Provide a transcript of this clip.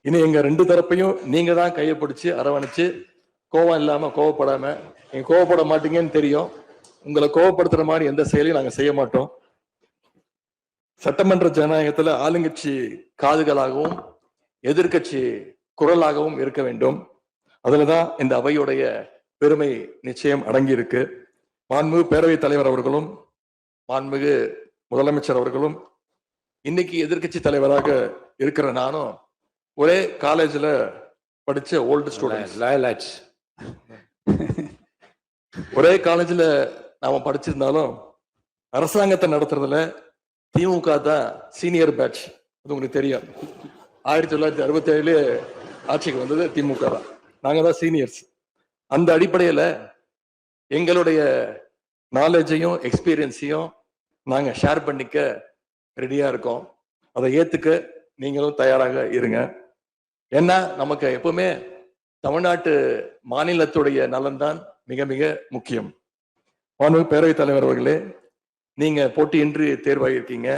இனி எங்க ரெண்டு தரப்பையும் நீங்க தான் கையை பிடிச்சு அரவணைச்சு, கோவம் இல்லாம கோவப்படாம, நீங்க கோவப்பட மாட்டீங்கன்னு தெரியும். உங்களை கோவப்படுத்துற மாதிரி எந்த செயலையும் நாங்க செய்ய மாட்டோம். சட்டமன்ற ஜனநாயகத்துல ஆளுங்கட்சி காதுகளாகவும் எதிர்கட்சி குரலாகவும் இருக்க வேண்டும். அதுலதான் இந்த அவையுடைய பெருமை நிச்சயம் அடங்கி இருக்கு. மாண்புமிகு பேரவைத் தலைவர் அவர்களும் மாண்புமிகு முதலமைச்சர் அவர்களும் இன்னைக்கு எதிர்கட்சி தலைவராக இருக்கிற நானும் ஒரே காலேஜ்ல படிச்ச ஓல்டு ஸ்டூடெண்ட்ஸ். ஒரே காலேஜ்ல நாம படிச்சிருந்தாலும் அரசாங்கத்தை நடத்துறதுல திமுக தான் சீனியர் பேட்ச். அது உங்களுக்கு தெரியும். 1967 ஆட்சிக்கு வந்தது திமுக தான். நாங்க தான் சீனியர்ஸ். அந்த அடிப்படையில எங்களுடைய நாலேஜையும் எக்ஸ்பீரியன்ஸையும் நாங்க ஷேர் பண்ணிக்க ரெடியா இருக்கோம். அதை ஏத்துக்க நீங்களும் தயாராக இருங்க. ஏன்னா நமக்கு எப்பவுமே தமிழ்நாட்டு மாநிலத்துடைய நலன்தான் மிக மிக முக்கியம். மாண்புமிகு பேரவைத் தலைவர் அவர்களே, நீங்க போட்டியின்றி தேர்வாகியிருக்கீங்க.